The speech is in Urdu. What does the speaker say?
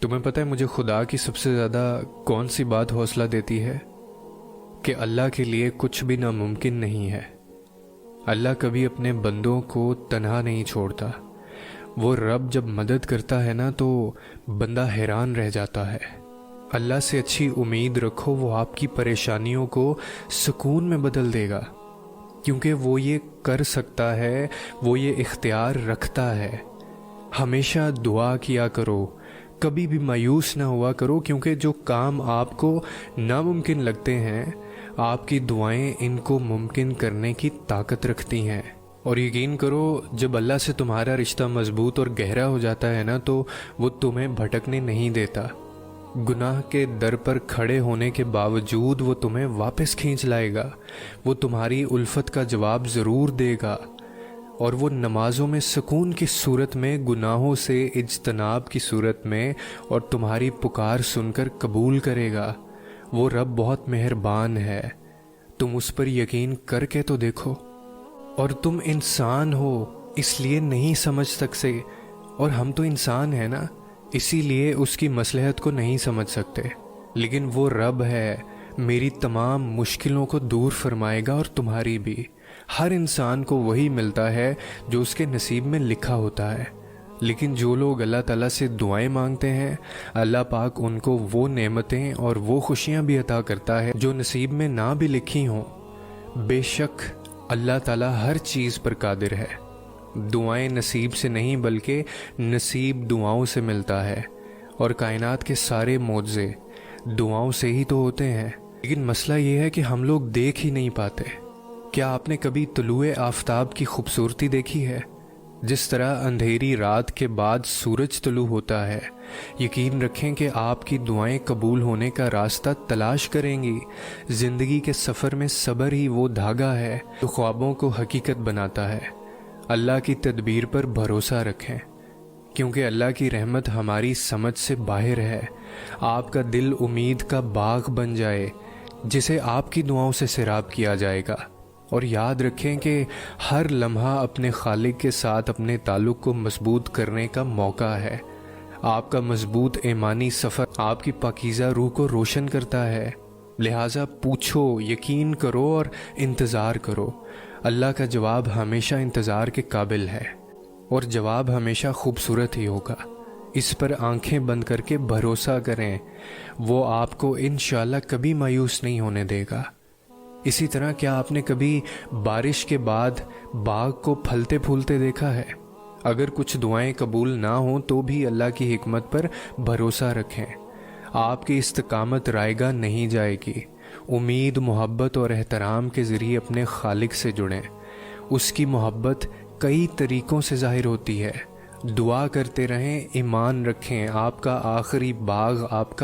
تمہیں پتہ ہے مجھے خدا کی سب سے زیادہ کون سی بات حوصلہ دیتی ہے؟ کہ اللہ کے لیے کچھ بھی ناممکن نہیں ہے۔ اللہ کبھی اپنے بندوں کو تنہا نہیں چھوڑتا۔ وہ رب جب مدد کرتا ہے نا تو بندہ حیران رہ جاتا ہے۔ اللہ سے اچھی امید رکھو، وہ آپ کی پریشانیوں کو سکون میں بدل دے گا، کیونکہ وہ یہ کر سکتا ہے، وہ یہ اختیار رکھتا ہے۔ ہمیشہ دعا کیا کرو، کبھی بھی مایوس نہ ہوا کرو، کیونکہ جو کام آپ کو ناممکن لگتے ہیں آپ کی دعائیں ان کو ممکن کرنے کی طاقت رکھتی ہیں۔ اور یقین کرو، جب اللہ سے تمہارا رشتہ مضبوط اور گہرا ہو جاتا ہے نا تو وہ تمہیں بھٹکنے نہیں دیتا۔ گناہ کے در پر کھڑے ہونے کے باوجود وہ تمہیں واپس کھینچ لائے گا۔ وہ تمہاری الفت کا جواب ضرور دے گا، اور وہ نمازوں میں سکون کی صورت میں، گناہوں سے اجتناب کی صورت میں، اور تمہاری پکار سن کر قبول کرے گا۔ وہ رب بہت مہربان ہے، تم اس پر یقین کر کے تو دیکھو۔ اور تم انسان ہو اس لیے نہیں سمجھ سکتے، اور ہم تو انسان ہیں نا، اسی لیے اس کی مصلحت کو نہیں سمجھ سکتے، لیکن وہ رب ہے، میری تمام مشکلوں کو دور فرمائے گا، اور تمہاری بھی۔ ہر انسان کو وہی ملتا ہے جو اس کے نصیب میں لکھا ہوتا ہے، لیکن جو لوگ اللہ تعالیٰ سے دعائیں مانگتے ہیں، اللہ پاک ان کو وہ نعمتیں اور وہ خوشیاں بھی عطا کرتا ہے جو نصیب میں نہ بھی لکھی ہوں۔ بے شک اللہ تعالیٰ ہر چیز پر قادر ہے۔ دعائیں نصیب سے نہیں بلکہ نصیب دعاؤں سے ملتا ہے، اور کائنات کے سارے معجزے دعاؤں سے ہی تو ہوتے ہیں۔ لیکن مسئلہ یہ ہے کہ ہم لوگ دیکھ ہی نہیں پاتے۔ کیا آپ نے کبھی طلوع آفتاب کی خوبصورتی دیکھی ہے؟ جس طرح اندھیری رات کے بعد سورج طلوع ہوتا ہے، یقین رکھیں کہ آپ کی دعائیں قبول ہونے کا راستہ تلاش کریں گی۔ زندگی کے سفر میں صبر ہی وہ دھاگا ہے جو خوابوں کو حقیقت بناتا ہے۔ اللہ کی تدبیر پر بھروسہ رکھیں، کیونکہ اللہ کی رحمت ہماری سمجھ سے باہر ہے۔ آپ کا دل امید کا باغ بن جائے جسے آپ کی دعاؤں سے سیراب کیا جائے گا، اور یاد رکھیں کہ ہر لمحہ اپنے خالق کے ساتھ اپنے تعلق کو مضبوط کرنے کا موقع ہے۔ آپ کا مضبوط ایمانی سفر آپ کی پاکیزہ روح کو روشن کرتا ہے، لہٰذا پوچھو، یقین کرو اور انتظار کرو۔ اللہ کا جواب ہمیشہ انتظار کے قابل ہے، اور جواب ہمیشہ خوبصورت ہی ہوگا۔ اس پر آنکھیں بند کر کے بھروسہ کریں، وہ آپ کو انشاءاللہ کبھی مایوس نہیں ہونے دے گا۔ اسی طرح کیا آپ نے کبھی بارش کے بعد باغ کو پھلتے پھولتے دیکھا ہے؟ اگر کچھ دعائیں قبول نہ ہوں تو بھی اللہ کی حکمت پر بھروسہ رکھیں۔ آپ کی استقامت رائے گاہ نہیں جائے گی۔ امید، محبت اور احترام کے ذریعے اپنے خالق سے جڑیں۔ اس کی محبت کئی طریقوں سے ظاہر ہوتی ہے۔ دعا کرتے رہیں، ایمان رکھیں، آپ کا آخری باغ آپ کا